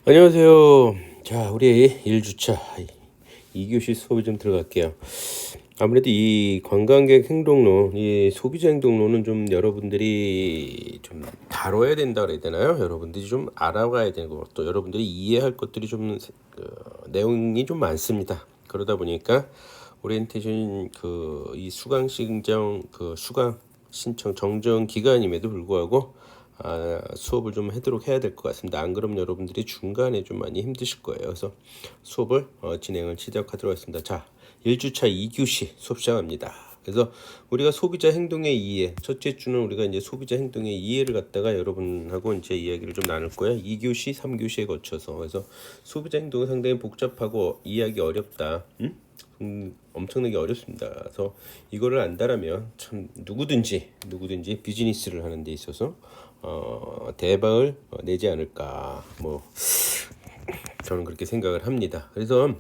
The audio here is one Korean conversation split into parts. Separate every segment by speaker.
Speaker 1: 안녕하세요. 자, 우리 1주차 2교시 수업이 좀 들어갈게요. 아무래도 이 관광객 행동론, 이 소비자 행동론은 좀 여러분들이 좀 다뤄야 된다 그래야 되나요? 여러분들이 좀 알아가야 되고 또 여러분들이 이해할 것들이 좀 내용이 좀 많습니다. 그러다 보니까 오리엔테이션 이 수강 신청 수강 신청 정정 기간임에도 불구하고 수업을 좀 하도록 해야 될 것 같습니다. 안 그러면 여러분들이 중간에 좀 많이 힘드실 거예요. 그래서 수업을 진행을 시작하도록 하겠습니다. 자, 1주차 2교시 수업 시작합니다. 그래서 우리가 소비자 행동의 이해, 첫째 주는 우리가 이제 소비자 행동의 이해를 갖다가 여러분하고 이제 이야기를 좀 나눌 거예요. 2교시, 3교시에 거쳐서. 그래서 소비자 행동은 상당히 복잡하고 이해하기 어렵다. 엄청나게 어렵습니다. 그래서 이거를 안다라면 참 누구든지 비즈니스를 하는 데 있어서 대박을 내지 않을까, 뭐 저는 그렇게 생각을 합니다. 그래서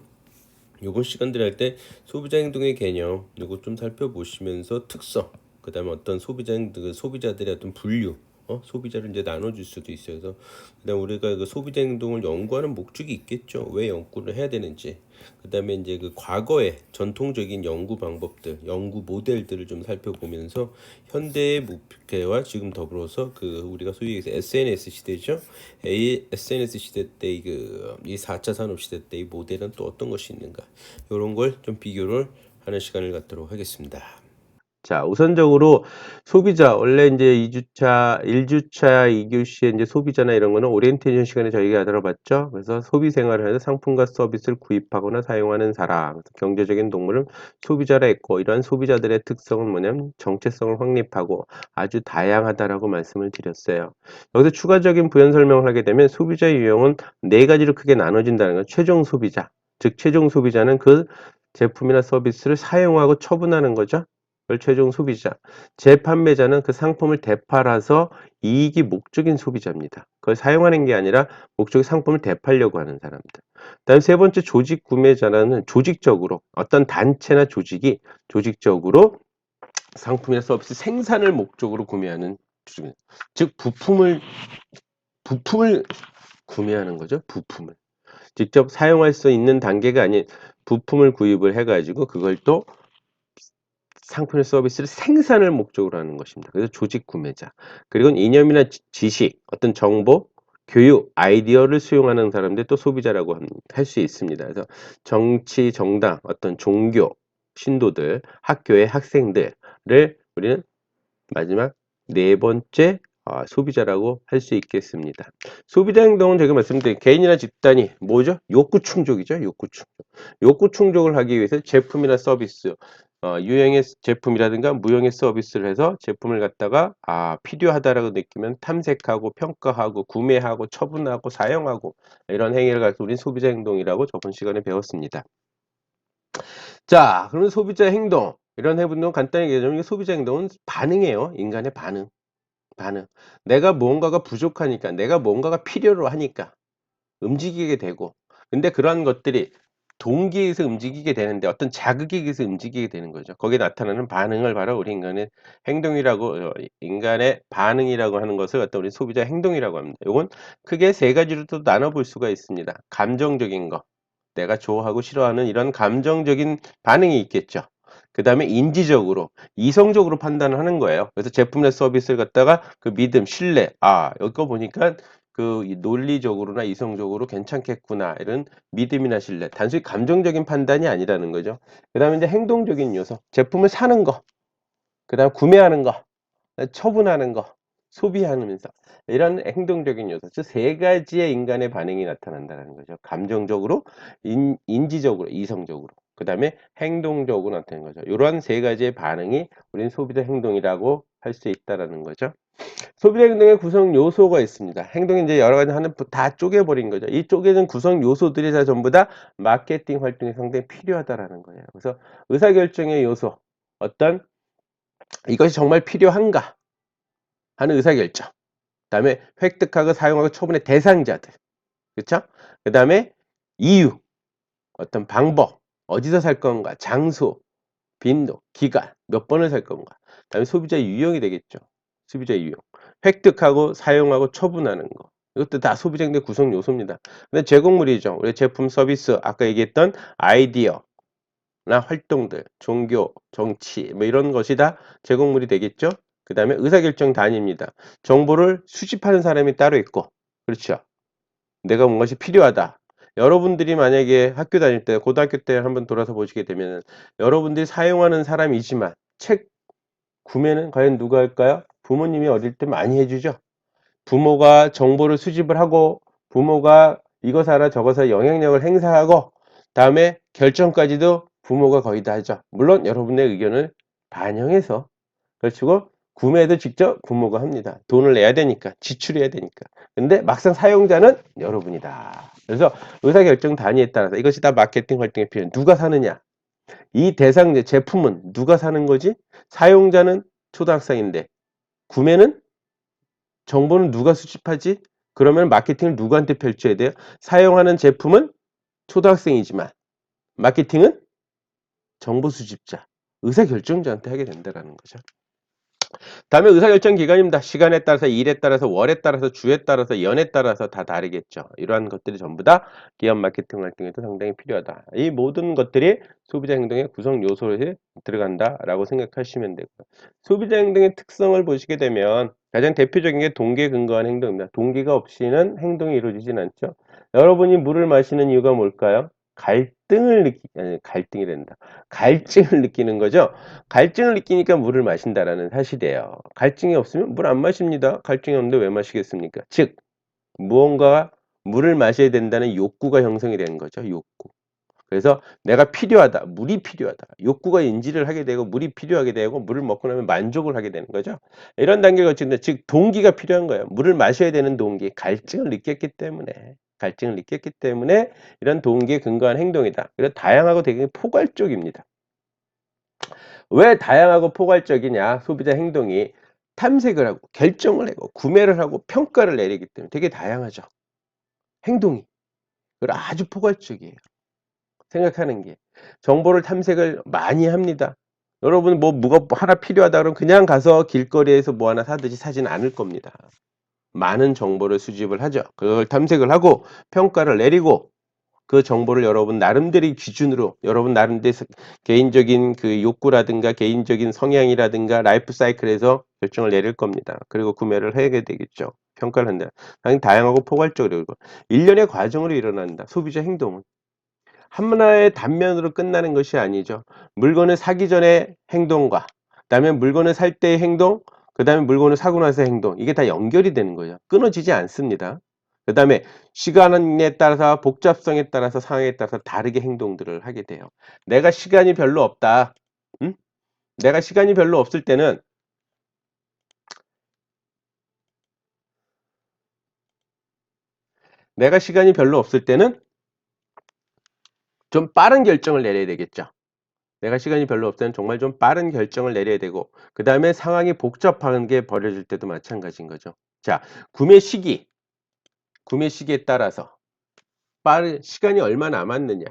Speaker 1: 요번 시간들 할 때 소비자 행동의 개념 요거 좀 살펴보시면서 특성, 그다음에 어떤 소비자들의 어떤 분류, 소비자를 이제 나눠줄 수도 있어요. 그래서 그다음 우리가 그 소비자 행동을 연구하는 목적이 있겠죠. 왜 연구를 해야 되는지. 그다음에 이제 그 과거의 전통적인 연구 방법들, 연구 모델들을 좀 살펴보면서 현대의 목표와 지금 더불어서 그 우리가 소위 얘기해서 SNS 시대죠. SNS 시대 때 이 4차 산업 시대 때 이 모델은 또 어떤 것이 있는가, 이런 걸 좀 비교를 하는 시간을 갖도록 하겠습니다. 자, 우선적으로 소비자, 원래 이제 2주차, 1주차, 2교시에 이제 소비자나 이런 거는 오리엔테이션 시간에 저희가 다뤄봤죠. 그래서 소비 생활을 해서 상품과 서비스를 구입하거나 사용하는 사람, 경제적인 동물은 소비자라 했고, 이러한 소비자들의 특성은 뭐냐면 정체성을 확립하고 아주 다양하다라고 말씀을 드렸어요. 여기서 추가적인 부연 설명을 하게 되면 소비자 유형은 네 가지로 크게 나눠진다는 건 최종 소비자, 즉 최종 소비자는 그 제품이나 서비스를 사용하고 처분하는 거죠. 그걸 최종 소비자. 재판매자는 그 상품을 되팔아서 이익이 목적인 소비자입니다. 그걸 사용하는 게 아니라 목적의 상품을 되팔려고 하는 사람들. 그다음 세 번째 조직 구매자는 조직적으로 어떤 단체나 조직이 조직적으로 상품이나 서비스 생산을 목적으로 구매하는 조직입니다. 즉 부품을 구매하는 거죠. 부품을. 직접 사용할 수 있는 단계가 아닌 부품을 구입을 해가지고 그걸 또 상품의 서비스를 생산을 목적으로 하는 것입니다. 그래서 조직 구매자. 그리고 이념이나 지식, 어떤 정보, 교육, 아이디어를 수용하는 사람들 또 소비자라고 할 수 있습니다. 그래서 정치, 정당, 어떤 종교, 신도들, 학교의 학생들을 우리는 마지막 네 번째 소비자라고 할 수 있겠습니다. 소비자 행동은 제가 말씀드린 개인이나 집단이 뭐죠? 욕구 충족이죠. 욕구 충족. 욕구 충족을 하기 위해서 제품이나 서비스, 유형의 제품이라든가 무형의 서비스를 해서 제품을 갖다가 필요하다라고 느끼면 탐색하고 평가하고 구매하고 처분하고 사용하고 이런 행위를 가지고 우리는 소비자 행동이라고 저번 시간에 배웠습니다. 자, 그러면 소비자 행동, 이런 행동 간단히 얘기하자면 소비자 행동은 반응이에요. 인간의 반응. 반응. 내가 무언가가 부족하니까, 내가 뭔가가 필요로 하니까 움직이게 되고, 근데 그런 것들이 동기에 의해서 움직이게 되는데 어떤 자극에 의해서 움직이게 되는 거죠. 거기에 나타나는 반응을 바로 우리 인간의 행동이라고, 인간의 반응이라고 하는 것을 갖다 우리 소비자 행동이라고 합니다. 이건 크게 세 가지로 또 나눠볼 수가 있습니다. 감정적인 거, 내가 좋아하고 싫어하는 이런 감정적인 반응이 있겠죠. 그 다음에 인지적으로, 이성적으로 판단을 하는 거예요. 그래서 제품이나 서비스를 갖다가 그 믿음, 신뢰, 이거 보니까 그 논리적으로나 이성적으로 괜찮겠구나, 이런 믿음이나 신뢰, 단순히 감정적인 판단이 아니라는 거죠. 그 다음에 이제 행동적인 요소, 제품을 사는 거, 그 다음 구매하는 거, 처분하는 거, 소비하면서 이런 행동적인 요소, 즉 세 가지의 인간의 반응이 나타난다는 거죠. 감정적으로, 인지적으로, 이성적으로, 그 다음에 행동적으로 나타나는 거죠. 이러한 세 가지의 반응이 우리는 소비자 행동이라고 할 수 있다라는 거죠. 소비자 행동의 구성 요소가 있습니다. 행동이 이제 여러 가지 하는 다 쪼개버린 거죠. 이 쪼개진 구성 요소들이 다 전부 다 마케팅 활동에 상당히 필요하다라는 거예요. 그래서 의사결정의 요소, 어떤 이것이 정말 필요한가 하는 의사결정. 그다음에 획득하고 사용하고 처분의 대상자들. 그렇죠? 그다음에 이유, 어떤 방법, 어디서 살 건가, 장소, 빈도, 기간, 몇 번을 살 건가. 그다음에 소비자 유형이 되겠죠. 소비자 유형. 획득하고 사용하고 처분하는 거. 이것도 다 소비자 행동의 구성 요소입니다. 근데 제공물이죠. 우리 제품, 서비스, 아까 얘기했던 아이디어나 활동들, 종교, 정치 뭐 이런 것이 다 제공물이 되겠죠. 그 다음에 의사결정 단위입니다. 정보를 수집하는 사람이 따로 있고, 그렇죠. 내가 뭔가시 필요하다. 여러분들이 만약에 학교 다닐 때, 고등학교 때 한번 돌아서 보시게 되면 여러분들이 사용하는 사람이지만 책 구매는 과연 누가 할까요? 부모님이 어릴 때 많이 해주죠. 부모가 정보를 수집을 하고 부모가 이거 사라 저거 사라 영향력을 행사하고 다음에 결정까지도 부모가 거의 다 하죠. 물론 여러분의 의견을 반영해서 그렇고 구매도 직접 부모가 합니다. 돈을 내야 되니까 지출해야 되니까. 근데 막상 사용자는 여러분이다. 그래서 의사결정 단위에 따라서 이것이 다 마케팅 활동의 필요. 누가 사느냐? 이 대상 제품은 누가 사는 거지? 사용자는 초등학생인데 구매는 정보는 누가 수집하지? 그러면 마케팅을 누구한테 펼쳐야 돼요? 사용하는 제품은 초등학생이지만 마케팅은 정보 수집자, 의사결정자한테 하게 된다는 거죠. 다음에 의사결정 기간입니다. 시간에 따라서, 일에 따라서, 월에 따라서, 주에 따라서, 연에 따라서 다 다르겠죠. 이러한 것들이 전부 다 기업 마케팅 활동에도 상당히 필요하다. 이 모든 것들이 소비자 행동의 구성 요소에 들어간다라고 생각하시면 되고요. 소비자 행동의 특성을 보시게 되면 가장 대표적인 게 동기에 근거한 행동입니다. 동기가 없이는 행동이 이루어지진 않죠. 여러분이 물을 마시는 이유가 뭘까요? 갈등이 된다. 갈증을 느끼는 거죠. 갈증을 느끼니까 물을 마신다라는 사실이에요. 갈증이 없으면 물 안 마십니다. 갈증이 없는데 왜 마시겠습니까? 즉, 무언가 물을 마셔야 된다는 욕구가 형성이 되는 거죠. 욕구. 그래서 내가 필요하다. 물이 필요하다. 욕구가 인지를 하게 되고 물이 필요하게 되고 물을 먹고 나면 만족을 하게 되는 거죠. 이런 단계를 거치는데 즉 동기가 필요한 거예요. 물을 마셔야 되는 동기. 갈증을 느꼈기 때문에 이런 동기에 근거한 행동이다. 그래서 다양하고 되게 포괄적입니다. 왜 다양하고 포괄적이냐? 소비자 행동이 탐색을 하고 결정을 하고 구매를 하고 평가를 내리기 때문에 되게 다양하죠. 행동이. 그리고 아주 포괄적이에요. 생각하는 게. 정보를 탐색을 많이 합니다. 여러분 뭐가 하나 필요하다 그러면 그냥 가서 길거리에서 뭐 하나 사듯이 사지는 않을 겁니다. 많은 정보를 수집을 하죠. 그걸 탐색을 하고 평가를 내리고 그 정보를 여러분 나름대로 기준으로 여러분 나름대로 개인적인 그 욕구라든가 개인적인 성향이라든가 라이프 사이클에서 결정을 내릴 겁니다. 그리고 구매를 하게 되겠죠. 평가를 한다. 당연히 다양하고 포괄적으로 일련의 과정으로 일어난다. 소비자 행동은. 하나의 단면으로 끝나는 것이 아니죠. 물건을 사기 전에 행동과 그다음에 물건을 살 때의 행동, 그다음에 물건을 사고 나서의 행동 이게 다 연결이 되는 거죠. 끊어지지 않습니다. 그다음에 시간에 따라서 복잡성에 따라서 상황에 따라서 다르게 행동들을 하게 돼요. 내가 시간이 별로 없다. 응? 내가 시간이 별로 없을 때는 내가 시간이 별로 없을 때는 좀 빠른 결정을 내려야 되겠죠. 내가 시간이 별로 없을 때는 정말 좀 빠른 결정을 내려야 되고 그 다음에 상황이 복잡한 게 벌어질 때도 마찬가지인 거죠. 자, 구매 시기, 구매 시기에 따라서 빠른 시간이 얼마 남았느냐,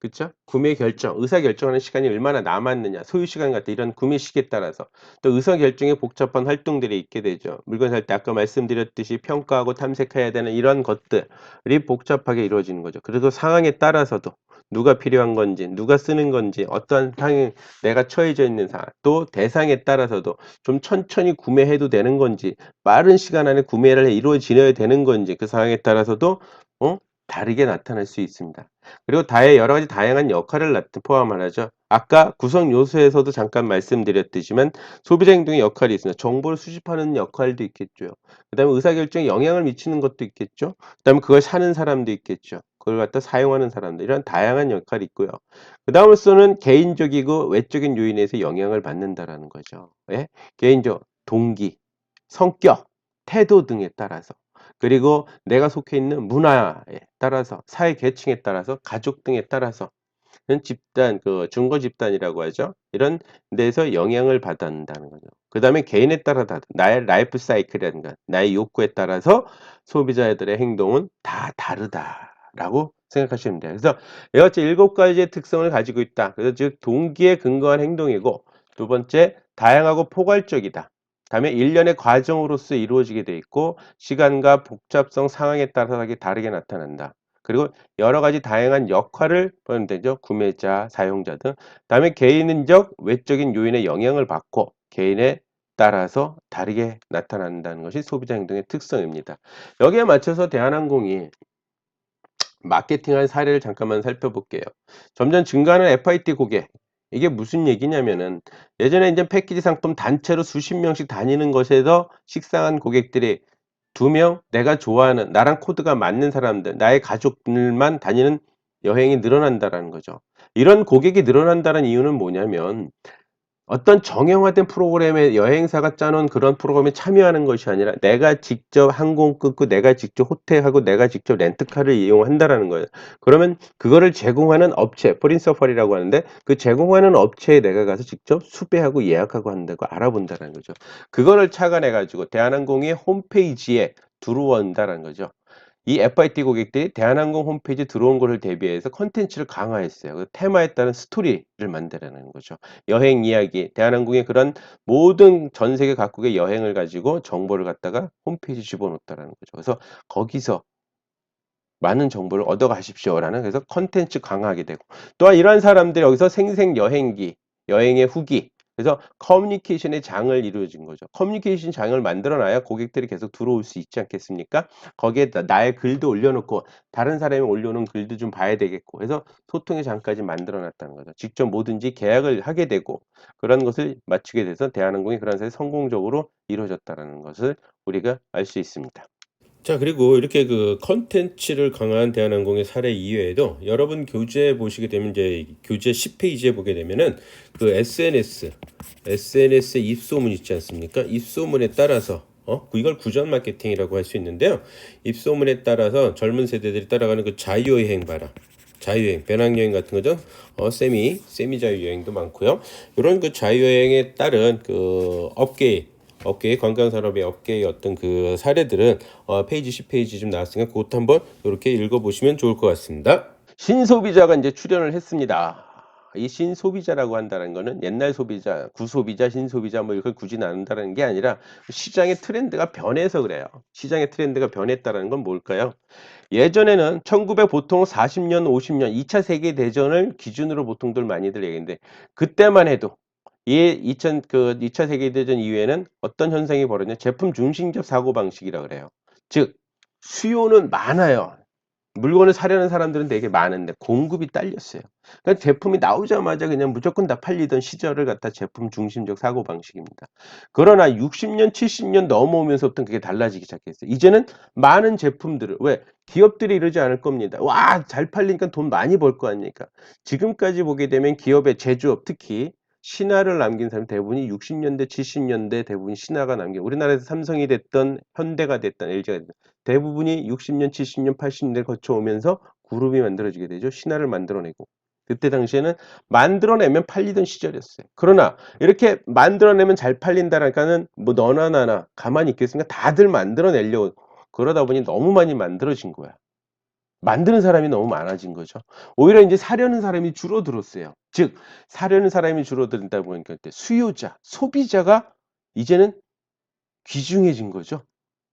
Speaker 1: 그쵸? 구매 결정, 의사 결정하는 시간이 얼마나 남았느냐, 소요 시간 같은 이런 구매 시기에 따라서 또 의사 결정에 복잡한 활동들이 있게 되죠. 물건 살 때 아까 말씀드렸듯이 평가하고 탐색해야 되는 이런 것들이 복잡하게 이루어지는 거죠. 그래서 상황에 따라서도 누가 필요한 건지, 누가 쓰는 건지, 어떠한 상황에 내가 처해져 있는 상황, 또 대상에 따라서도 좀 천천히 구매해도 되는 건지, 빠른 시간 안에 구매를 이루어지어야 되는 건지, 그 상황에 따라서도 어? 다르게 나타날 수 있습니다. 그리고 여러 가지 다양한 역할을 포함하죠. 아까 구성 요소에서도 잠깐 말씀드렸듯이만 소비자 행동의 역할이 있습니다. 정보를 수집하는 역할도 있겠죠. 그다음에 의사결정에 영향을 미치는 것도 있겠죠. 그다음에 그걸 사는 사람도 있겠죠. 그걸 갖다 사용하는 사람들 이런 다양한 역할이 있고요. 그다음으로서는 개인적이고 외적인 요인에서 영향을 받는다라는 거죠. 예? 개인적 동기, 성격, 태도 등에 따라서 그리고 내가 속해 있는 문화에 따라서 사회 계층에 따라서 가족 등에 따라서 이런 집단 그 중거 집단이라고 하죠. 이런 데서 영향을 받는다는 거죠. 그다음에 개인에 따라 나의 라이프 사이클이라든가 나의 욕구에 따라서 소비자들의 행동은 다 다르다라고 생각하시면 돼요. 그래서 이와 같이 7가지의 특성을 가지고 있다. 그래서 즉 동기에 근거한 행동이고 두 번째 다양하고 포괄적이다. 다음에 일련의 과정으로서 이루어지게 돼 있고 시간과 복잡성 상황에 따라서 다르게 나타난다. 그리고 여러 가지 다양한 역할을 보면 되죠. 구매자, 사용자 등. 다음에 개인적, 외적인 요인의 영향을 받고 개인에 따라서 다르게 나타난다는 것이 소비자 행동의 특성입니다. 여기에 맞춰서 대한항공이 마케팅한 사례를 잠깐만 살펴볼게요. 점점 증가하는 FIT 고객. 이게 무슨 얘기냐면은 예전에 이제 패키지 상품 단체로 수십 명씩 다니는 것에서 식상한 고객들이 두 명 내가 좋아하는 나랑 코드가 맞는 사람들, 나의 가족들만 다니는 여행이 늘어난다라는 거죠. 이런 고객이 늘어난다는 이유는 뭐냐면 어떤 정형화된 프로그램에 여행사가 짜놓은 그런 프로그램에 참여하는 것이 아니라 내가 직접 항공 끊고 내가 직접 호텔하고 내가 직접 렌트카를 이용한다라는 거예요. 그러면 그거를 제공하는 업체, 프린서펄이라고 하는데 그 제공하는 업체에 내가 가서 직접 수배하고 예약하고 한다고 알아본다는 거죠. 그거를 착안해 가지고 대한항공의 홈페이지에 들어온다는 거죠. 이 FIT 고객들이 대한항공 홈페이지에 들어온 것을 대비해서 콘텐츠를 강화했어요. 그 테마에 따른 스토리를 만들어내는 거죠. 여행 이야기, 대한항공의 그런 모든 전 세계 각국의 여행을 가지고 정보를 갖다가 홈페이지에 집어넣었다라는 거죠. 그래서 거기서 많은 정보를 얻어 가십시오라는 그래서 콘텐츠 강화하게 되고 또한 이러한 사람들이 여기서 생생 여행기, 여행의 후기 그래서 커뮤니케이션의 장을 이루어진 거죠. 커뮤니케이션 장을 만들어 놔야 고객들이 계속 들어올 수 있지 않겠습니까? 거기에 나의 글도 올려놓고 다른 사람이 올려놓은 글도 좀 봐야 되겠고 그래서 소통의 장까지 만들어 놨다는 거죠. 직접 뭐든지 계약을 하게 되고 그런 것을 맞추게 돼서 대한항공이 그런 사례 성공적으로 이루어졌다는 것을 우리가 알 수 있습니다. 자, 그리고 이렇게 그 컨텐츠를 강화한 대한항공의 사례 이외에도 여러분 교재 보시게 되면 이제 교재 10페이지에 보게 되면은 그 SNS 입소문 있지 않습니까? 입소문에 따라서 이걸 구전 마케팅이라고 할 수 있는데요. 입소문에 따라서 젊은 세대들이 따라가는 그 자유여행 봐라. 자유여행, 배낭여행 같은 거죠. 세미 자유여행도 많고요. 이런 그 자유여행에 따른 그 업계의 관광산업의 업계의 어떤 그 사례들은 페이지 10페이지 좀 나왔으니까 그것도 한번 이렇게 읽어보시면 좋을 것 같습니다. 신소비자가 이제 출연을 했습니다. 이 신소비자라고 한다는 거는 옛날 소비자, 구소비자, 신소비자 뭐 이걸 굳이 나눈다는 게 아니라 시장의 트렌드가 변해서 그래요. 시장의 트렌드가 변했다는 건 뭘까요? 예전에는 1900 보통 40년, 50년 2차 세계 대전을 기준으로 보통들 많이들 얘기했는데 그때만 해도 이 2차 세계 대전 이후에는 어떤 현상이 벌어졌냐? 제품 중심적 사고 방식이라 그래요. 즉 수요는 많아요. 물건을 사려는 사람들은 되게 많은데 공급이 딸렸어요. 그러니까 제품이 나오자마자 그냥 무조건 다 팔리던 시절을 갖다 제품 중심적 사고 방식입니다. 그러나 60년, 70년 넘어오면서부터 그게 달라지기 시작했어요. 이제는 많은 제품들을 왜 기업들이 이러지 않을 겁니다. 와, 잘 팔리니까 돈 많이 벌 거 아닙니까? 지금까지 보게 되면 기업의 제조업 특히 신화를 남긴 사람이 대부분이 60년대, 70년대 대부분 신화가 남긴 우리나라에서 삼성이 됐던 현대가 됐던 LG가 됐던 대부분이 60년, 70년, 80년대 거쳐오면서 그룹이 만들어지게 되죠. 신화를 만들어내고. 그때 당시에는 만들어내면 팔리던 시절이었어요. 그러나 이렇게 만들어내면 잘 팔린다니까는 뭐 너나 나나 가만히 있겠습니까? 다들 만들어내려고 그러다 보니 너무 많이 만들어진 거야. 만드는 사람이 너무 많아진 거죠. 오히려 이제 사려는 사람이 줄어들었어요. 즉 사려는 사람이 줄어들다 보니까 수요자, 소비자가 이제는 귀중해진 거죠.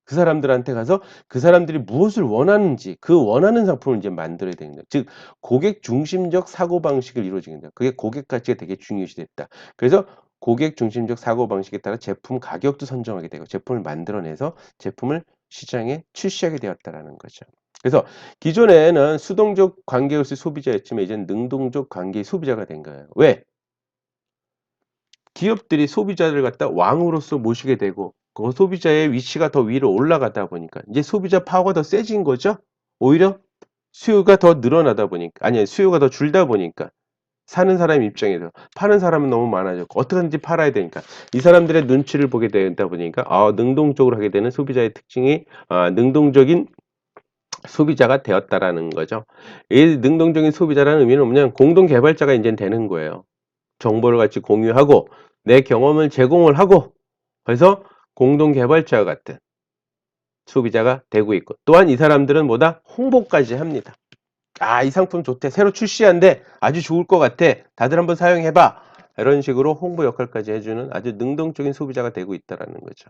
Speaker 1: 그 사람들한테 가서 그 사람들이 무엇을 원하는지 그 원하는 상품을 이제 만들어야 되는 거예요. 즉 고객 중심적 사고방식을 이루어지게 된다. 그게 고객 가치가 되게 중요시 됐다. 그래서 고객 중심적 사고방식에 따라 제품 가격도 선정하게 되고 제품을 만들어내서 제품을 시장에 출시하게 되었다라는 거죠. 그래서 기존에는 수동적 관계였을 소비자였지만 이제는 능동적 관계의 소비자가 된 거예요. 왜? 기업들이 소비자를 갖다 왕으로서 모시게 되고 그 소비자의 위치가 더 위로 올라가다 보니까 이제 소비자 파워가 더 세진 거죠. 오히려 수요가 더 늘어나다 보니까 아니 수요가 더 줄다 보니까 사는 사람 입장에서 파는 사람은 너무 많아졌고 어떻게든지 팔아야 되니까 이 사람들의 눈치를 보게 되다 보니까 능동적으로 하게 되는 소비자의 특징이 능동적인 소비자가 되었다라는 거죠. 이 능동적인 소비자라는 의미는 뭐냐면 공동 개발자가 이제 되는 거예요. 정보를 같이 공유하고 내 경험을 제공을 하고 그래서 공동 개발자와 같은 소비자가 되고 있고 또한 이 사람들은 뭐다? 홍보까지 합니다. 이 상품 좋대. 새로 출시한데 아주 좋을 것 같아. 다들 한번 사용해봐. 이런 식으로 홍보 역할까지 해주는 아주 능동적인 소비자가 되고 있다라는 거죠.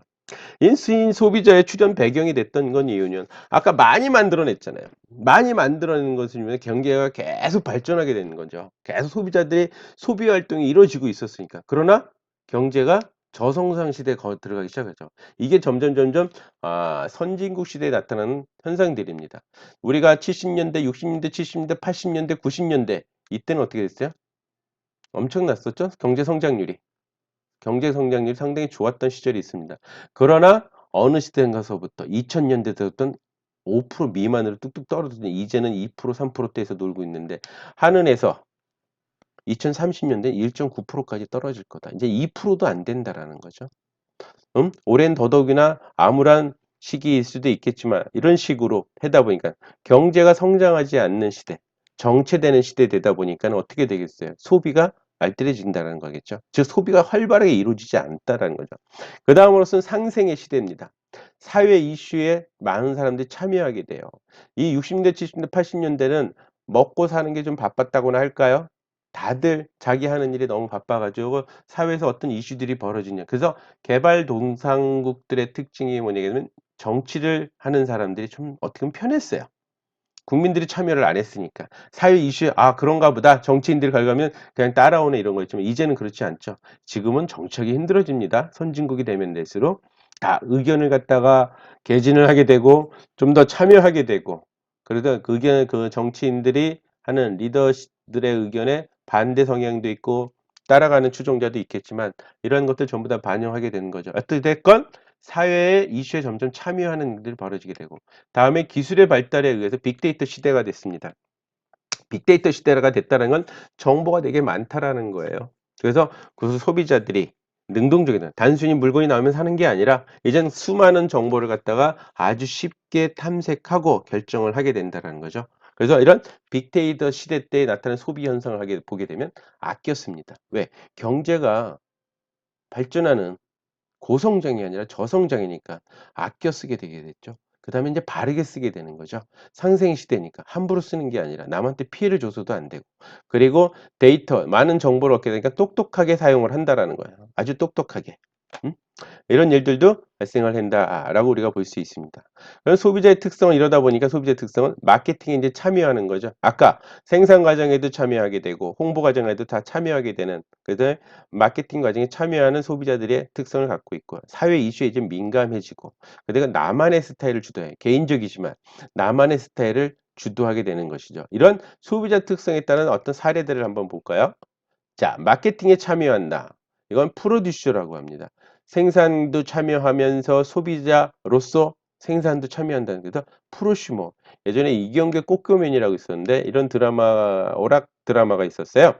Speaker 1: 인수인 소비자의 출현 배경이 됐던 건 이유는 아까 많이 만들어냈잖아요. 많이 만들어낸 것이면 경제가 계속 발전하게 되는 거죠. 계속 소비자들의 소비 활동이 이루어지고 있었으니까. 그러나 경제가 저성장 시대에 들어가기 시작하죠. 이게 점점 선진국 시대에 나타나는 현상들입니다. 우리가 70년대, 60년대, 70년대, 80년대, 90년대 이때는 어떻게 됐어요? 엄청났었죠? 경제 성장률이. 경제 성장률이 상당히 좋았던 시절이 있습니다. 그러나 어느 시대인가서부터 2000년대 되었던 5% 미만으로 뚝뚝 떨어지더니 이제는 2%, 3%대에서 놀고 있는데 한은에서 2030년대 1.9%까지 떨어질 거다. 이제 2%도 안 된다라는 거죠. 올해는 더더욱이나 암울한 시기일 수도 있겠지만 이런 식으로 하다 보니까 경제가 성장하지 않는 시대, 정체되는 시대 되다 보니까 어떻게 되겠어요? 소비가 알뜰해진다는 거겠죠. 즉 소비가 활발하게 이루어지지 않다라는 거죠. 그 다음으로서는 상생의 시대입니다. 사회 이슈에 많은 사람들이 참여하게 돼요. 이 60년대, 70년대, 80년대는 먹고 사는 게 좀 바빴다고나 할까요? 다들 자기 하는 일이 너무 바빠가지고 사회에서 어떤 이슈들이 벌어지냐. 그래서 개발도상국들의 특징이 뭐냐면 정치를 하는 사람들이 좀 어떻게 보면 편했어요. 국민들이 참여를 안 했으니까. 사회 이슈에 아 그런가 보다 정치인들이 가면 그냥 따라오는 이런 거 있지만 이제는 그렇지 않죠. 지금은 정치하기 힘들어집니다. 선진국이 되면 될수록 다 의견을 갖다가 개진을 하게 되고 좀 더 참여하게 되고 그러다 그 의견 그 정치인들이 하는 리더들의 의견에 반대 성향도 있고 따라가는 추종자도 있겠지만 이런 것들 전부 다 반영하게 되는 거죠. 어찌됐건 사회의 이슈에 점점 참여하는 일들이 벌어지게 되고 다음에 기술의 발달에 의해서 빅데이터 시대가 됐습니다. 빅데이터 시대가 됐다는 건 정보가 되게 많다라는 거예요. 그래서 그 소비자들이 능동적이다. 단순히 물건이 나오면 사는 게 아니라 이젠 수많은 정보를 갖다가 아주 쉽게 탐색하고 결정을 하게 된다는 거죠. 그래서 이런 빅데이터 시대 때 나타나는 소비 현상을 보게 되면 아껴 씁니다. 왜? 경제가 발전하는 고성장이 아니라 저성장이니까 아껴 쓰게 되게 됐죠. 그 다음에 이제 바르게 쓰게 되는 거죠. 상생 시대니까 함부로 쓰는 게 아니라 남한테 피해를 줘서도 안 되고 그리고 데이터 많은 정보를 얻게 되니까 똑똑하게 사용을 한다라는 거예요. 아주 똑똑하게. 음? 이런 일들도 발생을 한다라고 우리가 볼 수 있습니다. 그런 소비자의 특성은 이러다 보니까 소비자의 특성은 마케팅에 이제 참여하는 거죠. 아까 생산 과정에도 참여하게 되고 홍보 과정에도 다 참여하게 되는 그래서 마케팅 과정에 참여하는 소비자들의 특성을 갖고 있고 사회 이슈에 좀 민감해지고 그러니까 나만의 스타일을 주도해 개인적이지만 나만의 스타일을 주도하게 되는 것이죠. 이런 소비자 특성에 따른 어떤 사례들을 한번 볼까요? 자, 마케팅에 참여한다. 이건 프로듀서라고 합니다. 생산도 참여하면서 소비자로서 생산도 참여한다는 그래서 프로슈머. 예전에 이경규의 꽃교면이라고 있었는데 이런 드라마 오락 드라마가 있었어요.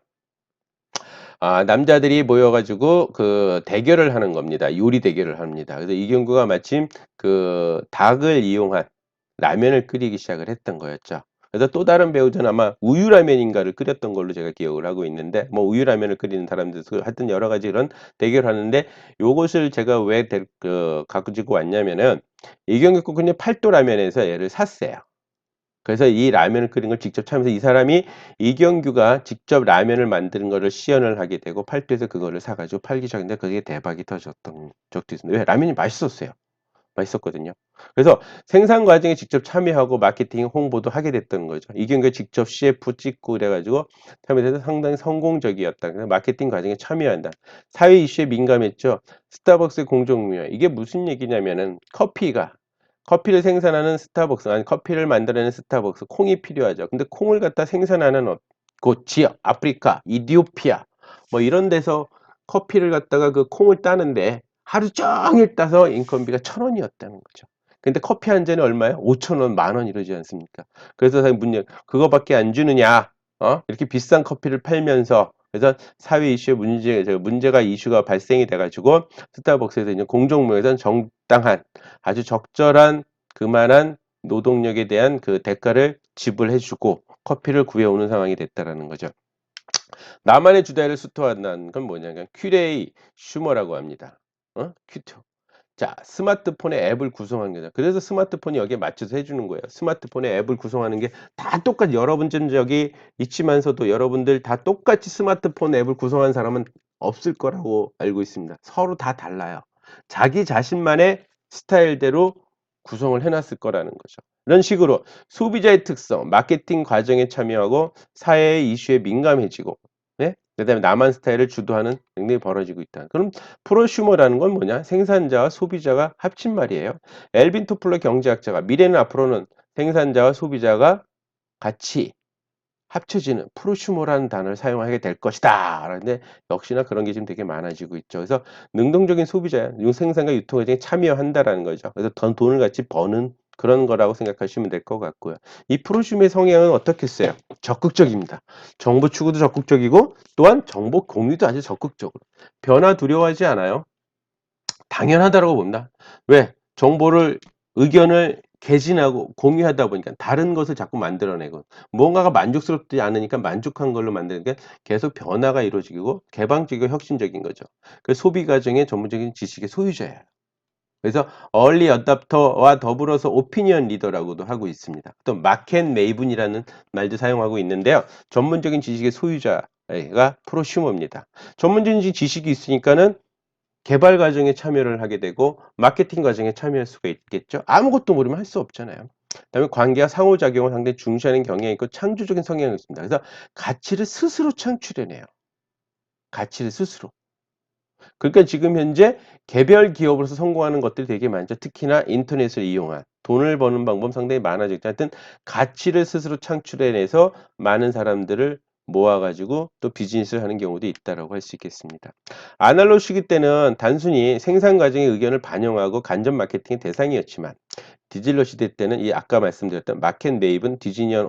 Speaker 1: 아, 남자들이 모여가지고 그 대결을 하는 겁니다. 요리 대결을 합니다. 그래서 이경규가 마침 그 닭을 이용한 라면을 끓이기 시작을 했던 거였죠. 그래서 또 다른 배우들은 아마 우유라면인가를 끓였던 걸로 제가 기억을 하고 있는데 뭐 우유라면을 끓이는 사람들 하여튼 여러 가지 그런 대결을 하는데 요것을 제가 왜 가지고 왔냐면은 이경규 국군이 팔도 라면에서 얘를 샀어요. 그래서 이 라면을 끓인 걸 직접 참여해서 이 사람이 이경규가 직접 라면을 만드는 거를 시연을 하게 되고 팔도에서 그거를 사가지고 팔기 시작했는데 그게 대박이 터졌던 적도 있습니다. 왜? 라면이 맛있었어요. 맛있었거든요. 그래서 생산 과정에 직접 참여하고 마케팅, 홍보도 하게 됐던 거죠. 이경규가 직접 CF 찍고 그래가지고 참여해서 상당히 성공적이었다. 그래서 마케팅 과정에 참여한다. 사회 이슈에 민감했죠. 스타벅스의 공정무효. 이게 무슨 얘기냐면은 커피를 생산하는 스타벅스, 아니 커피를 만들어내는 스타벅스, 콩이 필요하죠. 근데 콩을 갖다 생산하는 그 지역, 아프리카, 이디오피아, 뭐 이런 데서 커피를 갖다가 그 콩을 따는데 하루 종일 따서 인건비가 1,000원이었다는 거죠. 근데 커피 한 잔이 얼마예요? 5,000원, 10,000원 이러지 않습니까? 그래서 그거밖에 안 주느냐? 이렇게 비싼 커피를 팔면서 그래서 사회 이슈에 문제가 이슈가 발생이 돼가지고 스타벅스에서 이제 공정무역에서는 정당한 아주 적절한 그만한 노동력에 대한 그 대가를 지불해주고 커피를 구해오는 상황이 됐다라는 거죠. 나만의 주다를 수토한다는 건 뭐냐면 큐레이 슈머라고 합니다. 큐트. 자, 스마트폰의 앱을 구성한 거죠. 그래서 스마트폰이 여기에 맞춰서 해주는 거예요. 스마트폰의 앱을 구성하는 게 다 똑같이 여러분 적이 있지만서도 여러분들 다 똑같이 스마트폰 앱을 구성한 사람은 없을 거라고 알고 있습니다. 서로 다 달라요. 자기 자신만의 스타일대로 구성을 해놨을 거라는 거죠. 이런 식으로 소비자의 특성, 마케팅 과정에 참여하고 사회의 이슈에 민감해지고, 네? 그다음에 나만 스타일을 주도하는 능력이 벌어지고 있다. 그럼 프로슈머라는 건 뭐냐? 생산자와 소비자가 합친 말이에요. 엘빈 토플러 경제학자가 미래는 앞으로는 생산자와 소비자가 같이 합쳐지는 프로슈머라는 단어를 사용하게 될 것이다. 그런데 역시나 그런 게 지금 되게 많아지고 있죠. 그래서 능동적인 소비자야. 생산과 유통 과정에 참여한다라는 거죠. 그래서 돈을 같이 버는 그런 거라고 생각하시면 될 것 같고요. 이 프로슈머의 성향은 어떻겠어요? 적극적입니다. 정보 추구도 적극적이고 또한 정보 공유도 아주 적극적으로. 변화 두려워하지 않아요. 당연하다라고 본다. 왜? 정보를 의견을 개진하고 공유하다 보니까 다른 것을 자꾸 만들어내고 뭔가가 만족스럽지 않으니까 만족한 걸로 만드니까 계속 변화가 이루어지고 개방적이고 혁신적인 거죠. 그 소비 과정의 전문적인 지식의 소유자예요. 그래서 얼리 어답터와 더불어서 오피니언 리더라고도 하고 있습니다. 또 마켓 메이븐이라는 말도 사용하고 있는데요. 전문적인 지식의 소유자가 프로슈머입니다. 전문적인 지식이 있으니까는 개발 과정에 참여를 하게 되고 마케팅 과정에 참여할 수가 있겠죠. 아무것도 모르면 할 수 없잖아요. 그다음에 관계와 상호작용을 상당히 중시하는 경향이 있고 창조적인 성향이 있습니다. 그래서 가치를 스스로 창출해내요. 가치를 스스로. 그러니까 지금 현재 개별 기업으로서 성공하는 것들이 되게 많죠. 특히나 인터넷을 이용한 돈을 버는 방법 상당히 많아졌죠. 하여튼 가치를 스스로 창출해내서 많은 사람들을 모아가지고 또 비즈니스를 하는 경우도 있다라고 할 수 있겠습니다. 아날로그 시기 때는 단순히 생산 과정의 의견을 반영하고 간접 마케팅의 대상이었지만 디지털 시대 때는 이 아까 말씀드렸던 마켓 메이븐 디지털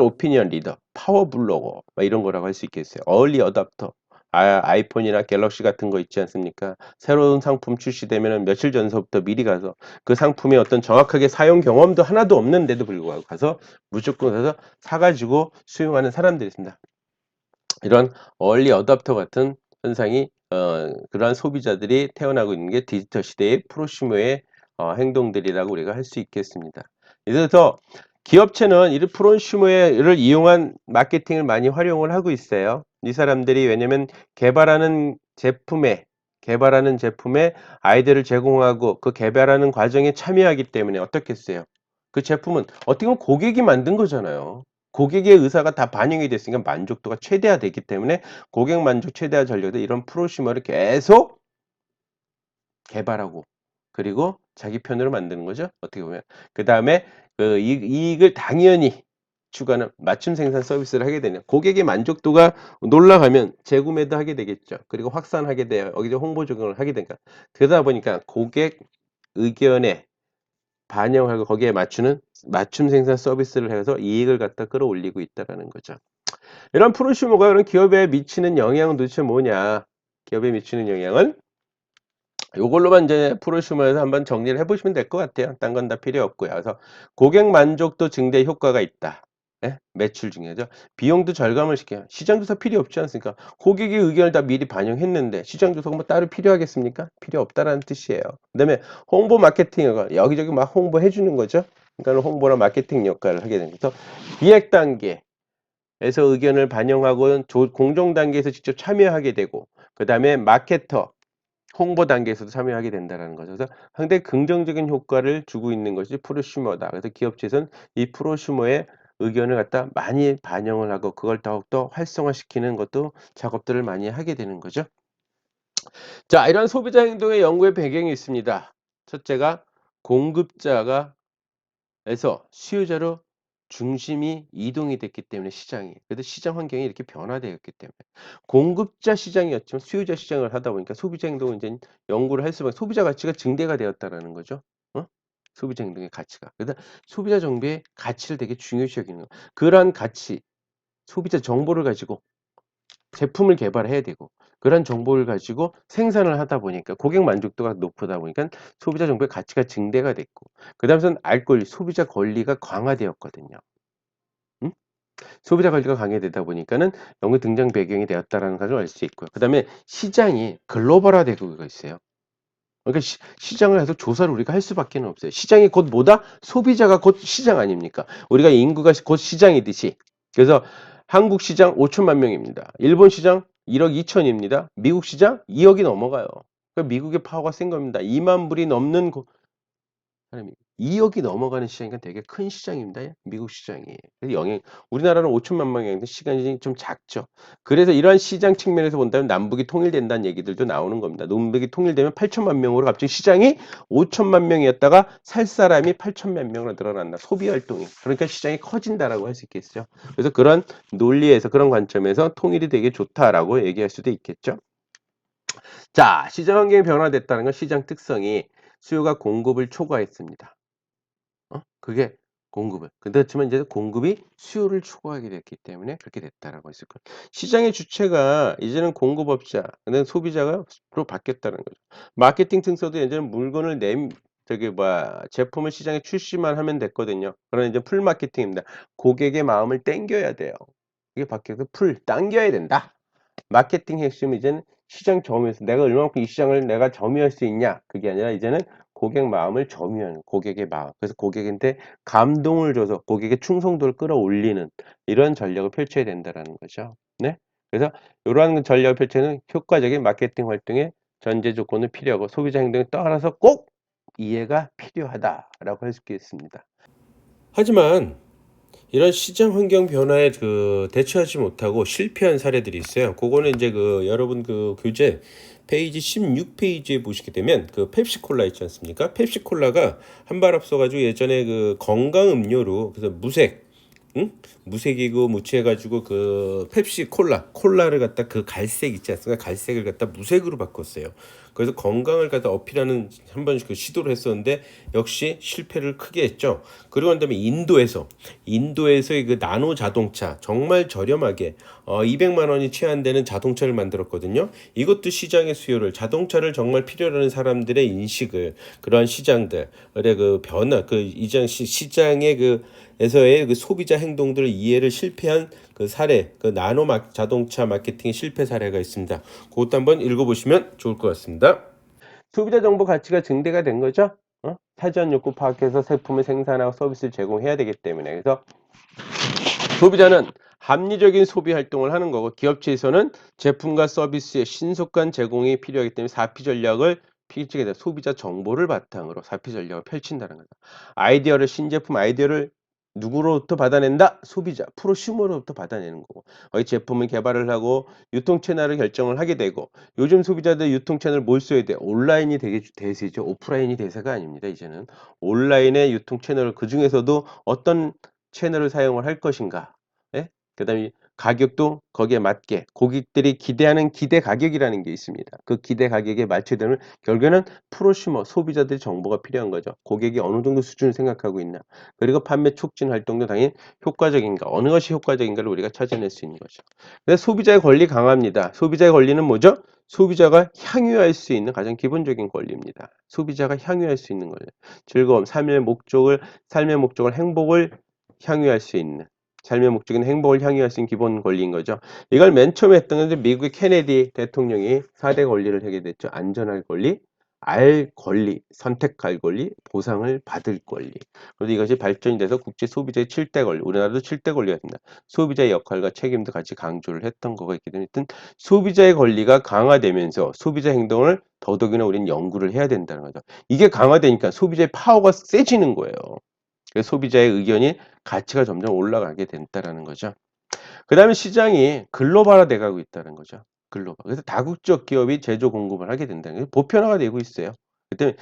Speaker 1: 오피니언 리더, 파워 블로거 이런 거라고 할 수 있겠어요. 얼리 어답터. 아이폰이나 갤럭시 같은 거 있지 않습니까? 새로운 상품 출시되면 며칠 전서부터 미리 가서 그 상품의 어떤 정확하게 사용 경험도 하나도 없는데도 불구하고 가서 무조건 가서 사가지고 수용하는 사람들이 있습니다. 이런 얼리 어답터 같은 현상이 그러한 소비자들이 태어나고 있는 게 디지털 시대의 프로슈머의 행동들이라고 우리가 할 수 있겠습니다. 그래서 기업체는 이 프로슈머를 이용한 마케팅을 많이 활용을 하고 있어요. 이 사람들이 왜냐면 개발하는 제품에 아이디어를 제공하고 그 개발하는 과정에 참여하기 때문에 어떻겠어요? 그 제품은 어떻게 보면 고객이 만든 거잖아요. 고객의 의사가 다 반영이 됐으니까 만족도가 최대화되기 때문에 고객 만족 최대화 전략도 이런 프로슈머를 계속 개발하고 그리고 자기 편으로 만드는 거죠. 어떻게 보면. 그다음에 그 이익을 당연히 추구하는 맞춤 생산 서비스를 하게 되는 고객의 만족도가 놀라가면 재구매도 하게 되겠죠. 그리고 확산하게 돼요. 여기서 홍보 적용을 하게 되니까. 그러다 보니까 고객 의견에 반영하고 거기에 맞추는 맞춤 생산 서비스를 해서 이익을 갖다 끌어올리고 있다라는 거죠. 이런 프로슈머가 이런 기업에 미치는 영향은 도대체 뭐냐? 기업에 미치는 영향은 요걸로만 이제 프로슈머에서 한번 정리를 해보시면 될 것 같아요. 딴 건 다 필요 없고요. 그래서 고객 만족도 증대 효과가 있다. 예? 매출 중요하죠. 비용도 절감을 시켜요. 시장조사 필요 없지 않습니까? 고객의 의견을 다 미리 반영했는데 시장조사가 뭐 따로 필요하겠습니까? 필요 없다라는 뜻이에요. 그 다음에 홍보 마케팅을 여기저기 막 홍보해 주는 거죠. 그러니까 홍보나 마케팅 역할을 하게 됩니다. 그래서 기획 단계에서 의견을 반영하고 공정 단계에서 직접 참여하게 되고 그 다음에 마케터 홍보 단계에서도 참여하게 된다는 거죠. 그래서 상당히 긍정적인 효과를 주고 있는 것이 프로슈머다. 그래서 기업체에서는 이 프로슈머의 의견을 갖다 많이 반영을 하고 그걸 더욱더 활성화시키는 것도 작업들을 많이 하게 되는 거죠. 자, 이런 소비자 행동의 연구의 배경이 있습니다. 첫째가 공급자가 에서 수요자로 중심이 이동이 됐기 때문에 시장이 그래도 시장 환경이 이렇게 변화되었기 때문에 공급자 시장이었지만 수요자 시장을 하다 보니까 소비자 행동은 이제 연구를 할 수밖에 소비자 가치가 증대가 되었다라는 거죠. 어? 소비자 행동의 가치가. 그래서 소비자 정보의 가치를 되게 중요시 여기는 거. 그러한 가치, 소비자 정보를 가지고 제품을 개발해야 되고 그런 정보를 가지고 생산을 하다 보니까 고객 만족도가 높다 보니까 소비자 정보의 가치가 증대가 됐고 그다음에는 알 권리, 소비자 권리가 강화되었거든요. 음? 소비자 권리가 강화되다 보니까는 연구 등장 배경이 되었다라는 것을 알 수 있고요. 그다음에 시장이 글로벌화되고 있어요. 그러니까 시장을 해서 조사를 우리가 할 수밖에 없어요. 시장이 곧 뭐다? 소비자가 곧 시장 아닙니까? 우리가 인구가 곧 시장이듯이. 그래서 한국 시장 5천만 명입니다. 일본 시장 1억 2천입니다. 미국 시장 2억이 넘어가요. 그러니까 미국의 파워가 센 겁니다. 2만 불이 넘는 사람이 2억이 넘어가는 시장이니까 되게 큰 시장입니다. 미국 시장이. 그래서 우리나라는 5천만 명인데 시간이 좀 작죠. 그래서 이러한 시장 측면에서 본다면 남북이 통일된다는 얘기들도 나오는 겁니다. 남북이 통일되면 8천만 명으로 갑자기 시장이 5천만 명이었다가 살 사람이 8천만 명으로 늘어난다. 소비 활동이. 그러니까 시장이 커진다라고 할 수 있겠죠. 그래서 그런 논리에서 그런 관점에서 통일이 되게 좋다라고 얘기할 수도 있겠죠. 자, 시장 환경이 변화됐다는 건 시장 특성이 수요가 공급을 초과했습니다. 그게 공급을. 그렇지만 이제 공급이 수요를 초과하게 됐기 때문에 그렇게 됐다라고 했을 거예요. 시장의 주체가 이제는 공급업자, 근데 소비자가 로 바뀌었다는 거죠. 마케팅 특성도 예전에 물건을 제품을 시장에 출시만 하면 됐거든요. 그러나 이제 풀 마케팅입니다. 고객의 마음을 땡겨야 돼요. 이게 바뀌어서 당겨야 된다. 마케팅 핵심은 이제는 시장 점유에서 내가 얼마만큼 이 시장을 내가 점유할 수 있냐. 그게 아니라 이제는 고객 마음을 점유하는 고객의 마음. 그래서 고객한테 감동을 줘서 고객의 충성도를 끌어올리는 이런 전략을 펼쳐야 된다라는 거죠. 네. 그래서 이러한 전략을 펼치는 효과적인 마케팅 활동의 전제 조건은 필요하고 소비자 행동에 따라서 꼭 이해가 필요하다라고 할 수 있겠습니다. 하지만 이런 시장 환경 변화에 대처하지 못하고 실패한 사례들이 있어요. 그거는 이제 여러분 교재 페이지 16페이지에 보시게 되면 펩시콜라 있지 않습니까? 펩시콜라가 한 발 앞서가지고 예전에 건강 음료로 그래서 무색, 응? 무색이고 무취해가지고 펩시 콜라를 갖다 갈색 있지 않습니까? 갈색을 갖다 무색으로 바꿨어요. 그래서 건강을 갖다 어필하는 한 번씩 시도를 했었는데 역시 실패를 크게 했죠. 그리고 난 다음에 인도에서의 나노 자동차 정말 저렴하게 200만 원이 채 안 되는 자동차를 만들었거든요. 이것도 시장의 수요를 자동차를 정말 필요로 하는 사람들의 인식을 그러한 시장들의 변화 시장의 에서의 소비자 행동들을 이해를 실패한 사례, 나노 자동차 마케팅의 실패 사례가 있습니다. 그것도 한번 읽어보시면 좋을 것 같습니다. 소비자 정보 가치가 증대가 된 거죠. 사전 욕구 파악해서 제품을 생산하고 서비스를 제공해야 되기 때문에 그래서 소비자는 합리적인 소비 활동을 하는 거고 기업체에서는 제품과 서비스의 신속한 제공이 필요하기 때문에 4P 전략을 펼치게 돼 소비자 정보를 바탕으로 4P 전략을 펼친다는 거죠. 신제품 아이디어를 누구로부터 받아낸다? 소비자, 프로슈머로부터 받아내는 거고 이 제품을 개발을 하고 유통 채널을 결정을 하게 되고 요즘 소비자들 유통 채널 뭘 써야 돼? 온라인이 되게 대세죠. 오프라인이 대세가 아닙니다. 이제는 온라인의 유통 채널 그중에서도 어떤 채널을 사용을 할 것인가. 예? 그다음에 가격도 거기에 맞게 고객들이 기대하는 기대 가격이라는 게 있습니다. 그 기대 가격에 맞춰야 되면 결국에는 프로슈머 소비자들의 정보가 필요한 거죠. 고객이 어느 정도 수준을 생각하고 있나. 그리고 판매 촉진 활동도 당연히 효과적인가. 어느 것이 효과적인가를 우리가 찾아낼 수 있는 거죠. 그래서 소비자의 권리 강화입니다. 소비자의 권리는 뭐죠? 소비자가 향유할 수 있는 가장 기본적인 권리입니다. 소비자가 향유할 수 있는 거예요. 즐거움, 삶의 목적을 행복을 향유할 수 있는 삶의 목적인 행복을 향유할 수 있는 기본 권리인 거죠. 이걸 맨 처음에 했던 건데 미국의 케네디 대통령이 4대 권리를 하게 됐죠. 안전할 권리, 알 권리, 선택할 권리, 보상을 받을 권리. 그래서 이것이 발전이 돼서 국제 소비자의 7대 권리, 우리나라도 7대 권리가 됩니다. 소비자의 역할과 책임도 같이 강조를 했던 거가 있기 때문에 하여튼 소비자의 권리가 강화되면서 소비자 행동을 더더욱이나 우리는 연구를 해야 된다는 거죠. 이게 강화되니까 소비자의 파워가 세지는 거예요. 그래서 소비자의 의견이 가치가 점점 올라가게 된다라는 거죠. 그 다음에 시장이 글로벌화 돼가고 있다는 거죠. 글로벌. 그래서 다국적 기업이 제조 공급을 하게 된다는 게 보편화가 되고 있어요. 그때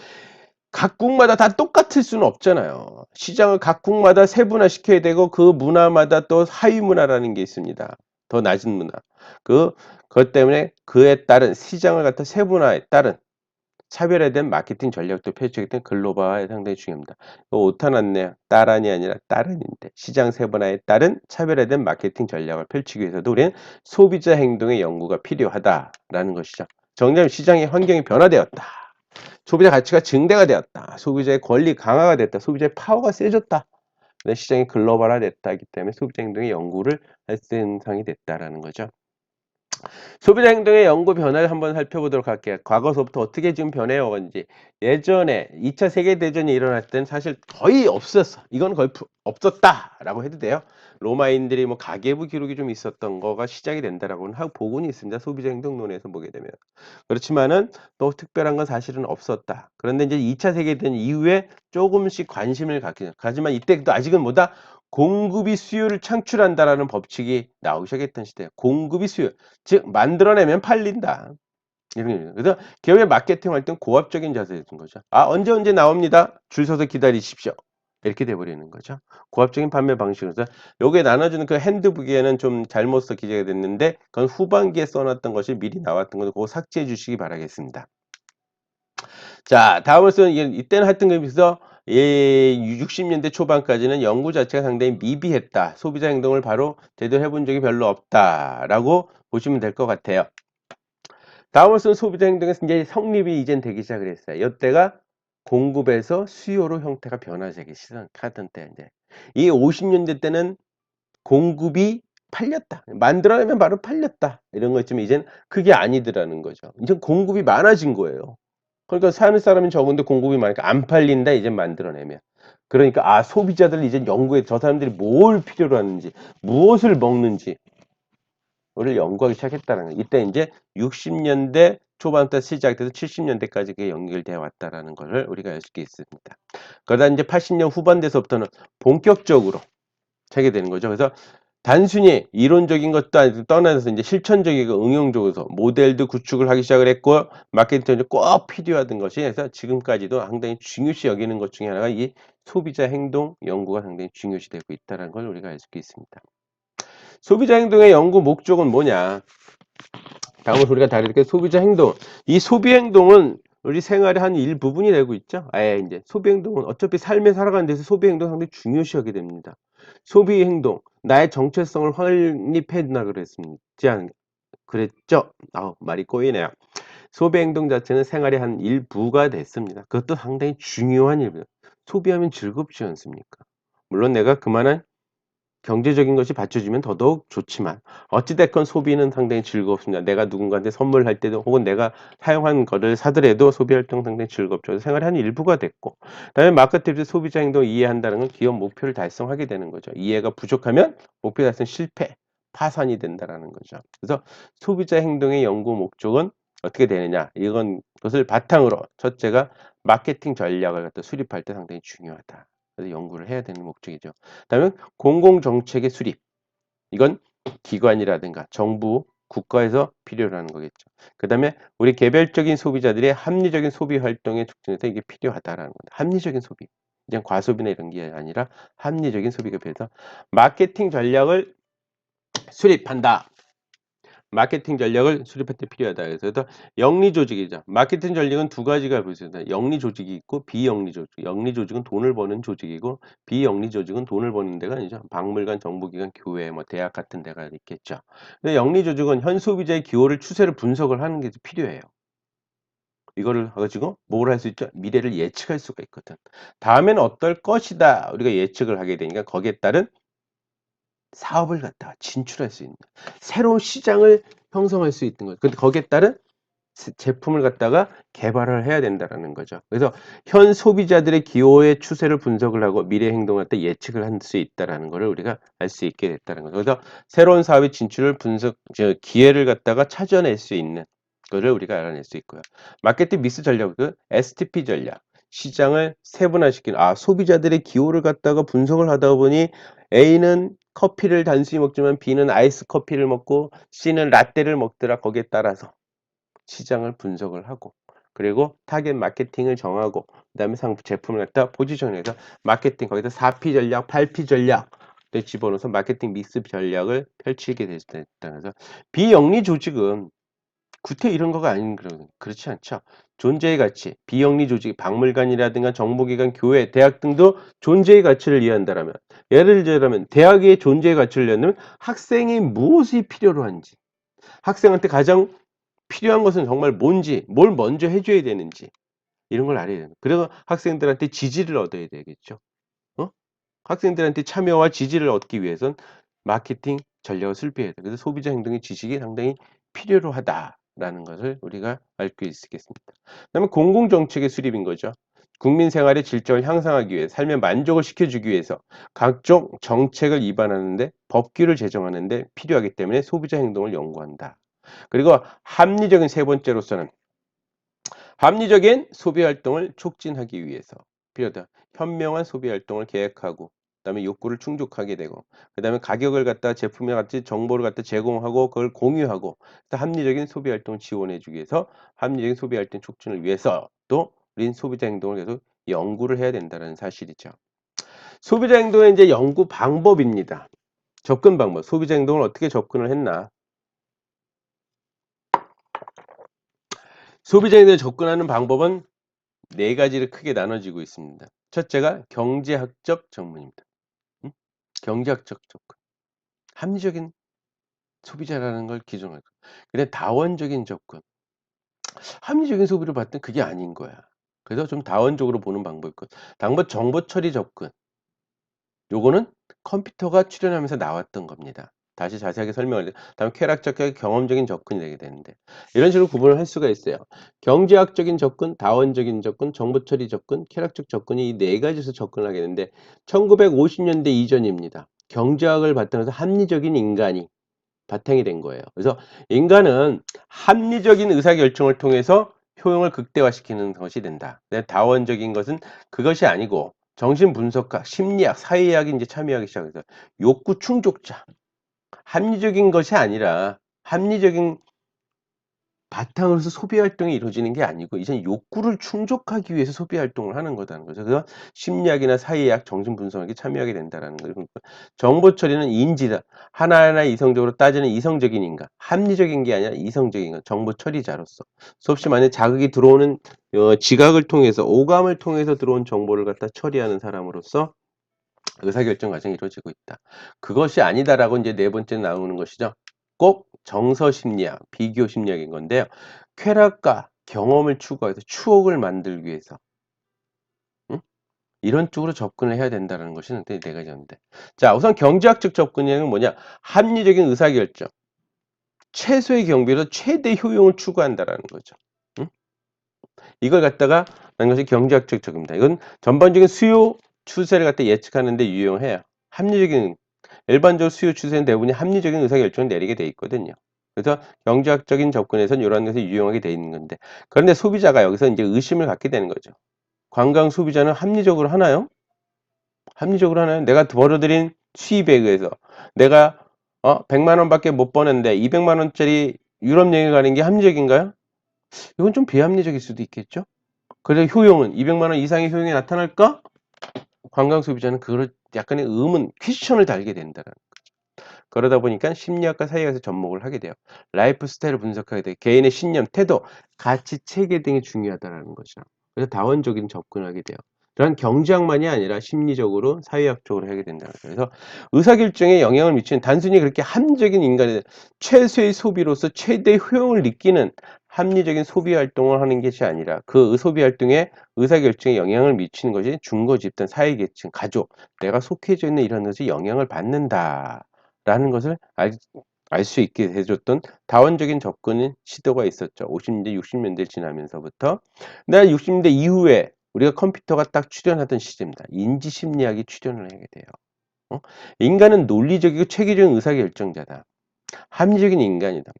Speaker 1: 각국마다 다 똑같을 수는 없잖아요. 시장을 각국마다 세분화시켜야 되고 그 문화마다 또 하위 문화라는 게 있습니다. 더 낮은 문화. 그것 때문에 그에 따른 시장을 갖다 세분화에 따른 차별화된 마케팅 전략도 펼치기 때문에 글로벌화에 상당히 중요합니다. 오타 났네요. 따란이 아니라 따른인데 시장 세분화에 따른 차별화된 마케팅 전략을 펼치기 위해서도 우리는 소비자 행동의 연구가 필요하다라는 것이죠. 정작 시장의 환경이 변화되었다. 소비자 가치가 증대가 되었다. 소비자의 권리 강화가 됐다. 소비자의 파워가 세졌다. 시장이 글로벌화됐다기 때문에 소비자 행동의 연구를 할 수 있는 상황이 됐다라는 거죠. 소비자 행동의 연구 변화를 한번 살펴보도록 할게요. 과거서부터 어떻게 지금 변해 왔는지. 예전에 2차 세계대전이 일어날 때는 사실 거의 없었어. 이건 거의 없었다라고 해도 돼요. 로마인들이 뭐 가계부 기록이 좀 있었던 거가 시작이 된다라고는 하고 보고는 있습니다. 소비자 행동론에서 보게 되면. 그렇지만은 또 특별한 건 사실은 없었다. 그런데 이제 2차 세계대전 이후에 조금씩 관심을 갖게. 하지만 이때도 아직은 뭐다? 공급이 수요를 창출한다라는 법칙이 나오기 시작했던 시대예요. 공급이 수요. 즉 만들어내면 팔린다. 이런 의미입니다. 그래서 기업의 마케팅 활동 고압적인 자세였던 거죠. 아 언제 나옵니다. 줄 서서 기다리십시오. 이렇게 돼버리는 거죠. 고압적인 판매 방식으로서 요게 나눠주는 그 핸드북에는 좀 잘못 써 기재가 됐는데 그건 후반기에 써놨던 것이 미리 나왔던 거で그거 삭제해 주시기 바라겠습니다. 자 다음으로서 이때는 하여튼 그래서 60년대 초반까지는 연구 자체가 상당히 미비했다. 소비자 행동을 바로 제대로 해본 적이 별로 없다라고 보시면 될 것 같아요. 다음으로서는 소비자 행동에서 이제 성립이 이젠 되기 시작을 했어요. 이때가 공급에서 수요로 형태가 변화되기 시작하던 때 이제 이 50년대 때는 공급이 팔렸다. 만들어내면 바로 팔렸다. 이런 거 있지만 이젠 그게 아니더라는 거죠. 이제 공급이 많아진 거예요. 그러니까 사는 사람이 적은데 공급이 많으니까 안 팔린다. 이제 만들어내면. 그러니까 아 소비자들 이제 연구해 저 사람들이 뭘 필요로 하는지 무엇을 먹는지 를 연구하기 시작했다는 거예요. 이때 이제 60년대 초반부터 시작돼서 70년대까지 그게 연결되어 왔다라는 것을 우리가 알 수 있습니다. 그러다 이제 80년 후반 돼서부터는 본격적으로 하게 되는 거죠. 그래서 단순히 이론적인 것도 아니고 떠나서 이제 실천적이고 응용적으로 모델도 구축을 하기 시작을 했고 마케팅이 꼭 필요하던 것이 그래서 지금까지도 상당히 중요시 여기는 것 중에 하나가 이 소비자 행동 연구가 상당히 중요시 되고 있다는 걸 우리가 알 수 있습니다. 소비자 행동의 연구 목적은 뭐냐? 다음으로 우리가 다룰 게 소비자 행동. 이 소비 행동은 우리 생활의 한 일부분이 되고 있죠. 아예 이제 소비 행동은 어차피 삶에 살아가는 데서 소비 행동 상당히 중요시하게 됩니다. 소비 행동, 나의 정체성을 확립해나 그랬지 않 그랬죠? 말이 꼬이네요. 소비 행동 자체는 생활의 한 일부가 됐습니다. 그것도 상당히 중요한 일입니다. 소비하면 즐겁지 않습니까? 물론 내가 그만한 경제적인 것이 받쳐주면 더더욱 좋지만 어찌 됐건 소비는 상당히 즐겁습니다. 내가 누군가한테 선물할 때도 혹은 내가 사용한 거를 사더라도 소비 활동 상당히 즐겁죠. 생활의 한 일부가 됐고 그다음에 마케팅에서 소비자 행동을 이해한다는 건 기업 목표를 달성하게 되는 거죠. 이해가 부족하면 목표 달성 실패, 파산이 된다라는 거죠. 그래서 소비자 행동의 연구 목적은 어떻게 되느냐 이건 것을 바탕으로 첫째가 마케팅 전략을 갖다 수립할 때 상당히 중요하다. 그래서 연구를 해야 되는 목적이죠. 그다음에 공공정책의 수립. 이건 기관이라든가 정부, 국가에서 필요로 하는 거겠죠. 그 다음에 우리 개별적인 소비자들의 합리적인 소비 활동의 특징에서 이게 필요하다라는 겁니다. 합리적인 소비. 그냥 과소비나 이런 게 아니라 합리적인 소비가 필요해서 마케팅 전략을 수립한다. 마케팅 전략을 수립할 때 필요하다. 그래서 영리 조직이죠. 마케팅 전략은 두 가지가 있습니다. 영리 조직이 있고 비영리 조직. 영리 조직은 돈을 버는 조직이고 비영리 조직은 돈을 버는 데가 아니죠. 박물관, 정부기관, 교회, 뭐 대학 같은 데가 있겠죠. 근데 영리 조직은 현 소비자의 기호를 추세를 분석을 하는 게 필요해요. 이거를 가지고 뭘 할 수 있죠? 미래를 예측할 수가 있거든. 다음에는 어떨 것이다. 우리가 예측을 하게 되니까 거기에 따른 사업을 갖다가 진출할 수 있는 새로운 시장을 형성할 수 있는 거죠. 근데 거기에 따른 제품을 갖다가 개발을 해야 된다라는 거죠. 그래서 현 소비자들의 기호의 추세를 분석을 하고 미래 행동할 때 예측을 할 수 있다라는 것을 우리가 알 수 있게 됐다는 거죠. 그래서 새로운 사업의 진출을 기회를 갖다가 찾아낼 수 있는 것을 우리가 알아낼 수 있고요. 마케팅 믹스 전략은 STP 전략. 시장을 세분화시키는 소비자들의 기호를 갖다가 분석을 하다 보니 A는 커피를 단순히 먹지만 B는 아이스 커피를 먹고 C는 라떼를 먹더라. 거기에 따라서 시장을 분석을 하고 그리고 타겟 마케팅을 정하고 그다음에 제품을 갖다 포지션해서 마케팅 거기다 4P 전략, 8P 전략 집어넣어서 마케팅 믹스 전략을 펼치게 됐다. 그래서 비영리 조직은 구태 이런 거가 아닌 그렇지 않죠. 존재의 가치, 비영리 조직, 박물관이라든가 정보기관, 교회, 대학 등도 존재의 가치를 이해한다라면 예를 들자면 대학의 존재의 가치를 이해하면 학생이 무엇이 필요로 한지 학생한테 가장 필요한 것은 정말 뭔지, 뭘 먼저 해줘야 되는지 이런 걸 알아야 돼요. 그래서 학생들한테 지지를 얻어야 되겠죠. 어? 학생들한테 참여와 지지를 얻기 위해선 마케팅 전략을 수립해야 돼요. 그래서 소비자 행동의 지식이 상당히 필요로 하다라는 것을 우리가 알 수 있겠습니다. 그다음에 공공정책의 수립인 거죠. 국민 생활의 질적을 향상하기 위해 삶의 만족을 시켜주기 위해서 각종 정책을 입안하는데 법규를 제정하는데 필요하기 때문에 소비자 행동을 연구한다. 그리고 합리적인 세 번째로서는 합리적인 소비 활동을 촉진하기 위해서 필요하다. 현명한 소비 활동을 계획하고 그다음에 욕구를 충족하게 되고 그다음에 가격을 갖다 제품에 같이 정보를 갖다 제공하고 그걸 공유하고 합리적인 소비 활동을 지원해 주기 위해서 합리적인 소비 활동 촉진을 위해서 또 우린 소비자 행동을 계속 연구를 해야 된다는 사실이죠. 소비자 행동의 이제 연구 방법입니다. 접근 방법. 소비자 행동을 어떻게 접근을 했나? 소비자 행동에 접근하는 방법은 네 가지로 크게 나눠지고 있습니다. 첫째가 경제학적 접근입니다. 경제학적 접근. 합리적인 소비자라는 걸 기준으로. 근데 다원적인 접근. 합리적인 소비를 봤더니 그게 아닌 거야. 그래서 좀 다원적으로 보는 방법이 있고. 다음은 정보 처리 접근. 요거는 컴퓨터가 출연하면서 나왔던 겁니다. 다시 자세하게 설명을 드려 다음에 쾌락적과 경험적인 접근이 되게 되는데 이런 식으로 구분을 할 수가 있어요. 경제학적인 접근, 다원적인 접근, 정보 처리 접근, 쾌락적 접근이 이 네 가지에서 접근을 하게 되는데 1950년대 이전입니다. 경제학을 바탕으로 해서 합리적인 인간이 바탕이 된 거예요. 그래서 인간은 합리적인 의사결정을 통해서 효용을 극대화시키는 것이 된다. 근데 다원적인 것은 그것이 아니고 정신분석학, 심리학, 사회학이 이제 참여하기 시작해서 욕구 충족자, 합리적인 것이 아니라 합리적인 바탕으로서 소비 활동이 이루어지는 게 아니고 이제는 욕구를 충족하기 위해서 소비 활동을 하는 거라는 거죠. 그래서 심리학이나 사회학, 정신분석학이 참여하게 된다라는 거예요. 그러니까 정보 처리는 인지다. 하나하나 이성적으로 따지는 이성적인 인간, 합리적인 게 아니라 이성적인 것, 정보 처리자로서 수없이 많은 자극이 들어오는 지각을 통해서 오감을 통해서 들어온 정보를 갖다 처리하는 사람으로서 의사결정 과정이 이루어지고 있다. 그것이 아니다라고 이제 네 번째 나오는 것이죠. 꼭 정서 심리학, 비교 심리학인 건데요. 쾌락과 경험을 추구해서 추억을 만들기 위해서 응? 이런 쪽으로 접근을 해야 된다는 것이 네 가지였는데. 자, 우선 경제학적 접근은 뭐냐? 합리적인 의사결정, 최소의 경비로 최대 효용을 추구한다라는 거죠. 응? 이걸 갖다가 하는 것이 경제학적 접근입니다. 이건 전반적인 수요 추세를 갖다 예측하는 데 유용해요. 합리적인 일반적으로 수요 추세는 대부분이 합리적인 의사결정을 내리게 돼 있거든요. 그래서 경제학적인 접근에서는 이러한 것이 유용하게 돼 있는 건데 그런데 소비자가 여기서 이제 의심을 갖게 되는 거죠. 관광 소비자는 합리적으로 하나요? 합리적으로 하나요? 내가 벌어들인 수입에 의해서 내가 100만 원밖에 못 버는데 200만 원짜리 유럽 여행 가는 게 합리적인가요? 이건 좀 비합리적일 수도 있겠죠. 그래서 효용은 200만 원 이상의 효용이 나타날까? 관광 소비자는 그걸 약간의 의문, 퀘스천을 달게 된다는. 그러다 보니까 심리학과 사이에서 접목을 하게 돼요. 라이프 스타일을 분석하게 돼요. 개인의 신념, 태도, 가치, 체계 등이 중요하다는 거죠. 그래서 다원적인 접근을 하게 돼요. 또한 경제학만이 아니라 심리적으로, 사회학적으로 하게 된다는 거죠. 그래서 의사결정에 영향을 미치는 단순히 그렇게 합리적인 인간의 최소의 소비로서 최대 효용을 느끼는 합리적인 소비 활동을 하는 것이 아니라 그 소비 활동에 의사결정에 영향을 미치는 것이 중고 집단, 사회계층, 가족, 내가 속해져 있는 이런 것이 영향을 받는다. 라는 것을 알 수 있게 해줬던 다원적인 접근 시도가 있었죠. 50년대, 60년대 지나면서부터. 근데 60년대 이후에 우리가 컴퓨터가 딱 출현하던 시점입니다. 인지심리학이 출현을 하게 돼요. 인간은 논리적이고 체계적인 의사결정자다. 합리적인 인간이다.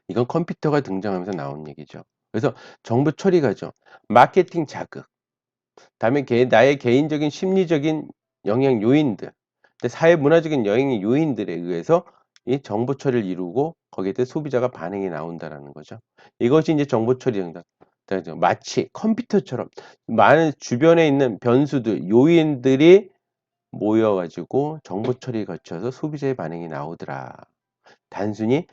Speaker 1: 이건 컴퓨터가 등장하면서 나온 얘기죠. 그래서 정보 처리가죠. 마케팅 자극, 다음에 나의 개인적인 심리적인 영향 요인들, 사회 문화적인 영향 요인들에 의해서 이 정보 처리를 이루고 거기에 대해 소비자가 반응이 나온다라는 거죠. 이것이 이제 정보 처리 정답. 마치 컴퓨터처럼 많은 주변에 있는 변수들, 요인들이 모여가지고 정보 처리에 거쳐서 소비자의 반응이 나오더라. 단순히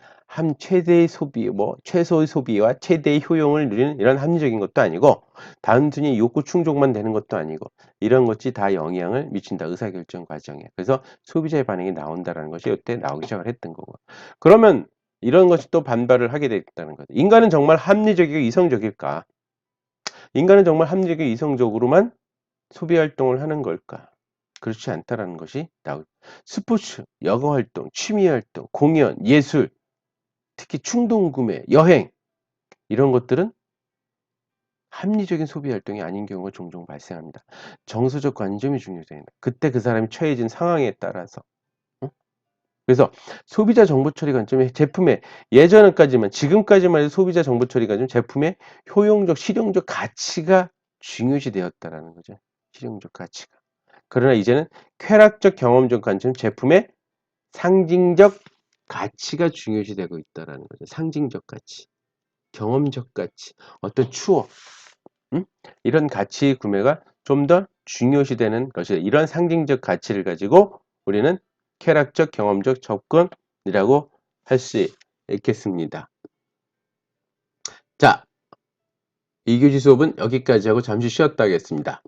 Speaker 1: 최대의 소비, 최소의 소비와 최대의 효용을 누리는 이런 합리적인 것도 아니고, 단순히 욕구 충족만 되는 것도 아니고, 이런 것이 다 영향을 미친다. 의사결정 과정에. 그래서 소비자의 반응이 나온다라는 것이 이때 나오기 시작을 했던 거고. 그러면 이런 것이 또 반발을 하게 됐다는 거죠. 인간은 정말 합리적이고 이성적일까? 인간은 정말 합리적이고 이성적으로만 소비 활동을 하는 걸까? 그렇지 않다라는 것이 나오죠. 스포츠, 여가 활동, 취미 활동, 공연, 예술, 특히 충동구매, 여행 이런 것들은 합리적인 소비 활동이 아닌 경우가 종종 발생합니다. 정서적 관점이 중요합니다. 그때 그 사람이 처해진 상황에 따라서. 그래서 소비자 정보 처리 관점이 제품의 예전까지만 지금까지만 해도 소비자 정보 처리 관점 제품의 효용적 실용적 가치가 중요시 되었다라는 거죠. 실용적 가치가. 그러나 이제는 쾌락적 경험적 관점 제품의 상징적 가치가 중요시 되고 있다라는 거죠. 상징적 가치, 경험적 가치, 어떤 추억, 이런 가치 구매가 좀 더 중요시 되는 것이다. 이런 상징적 가치를 가지고 우리는 쾌락적 경험적 접근이라고 할 수 있겠습니다. 자, 2교시 수업은 여기까지 하고 잠시 쉬었다 하겠습니다.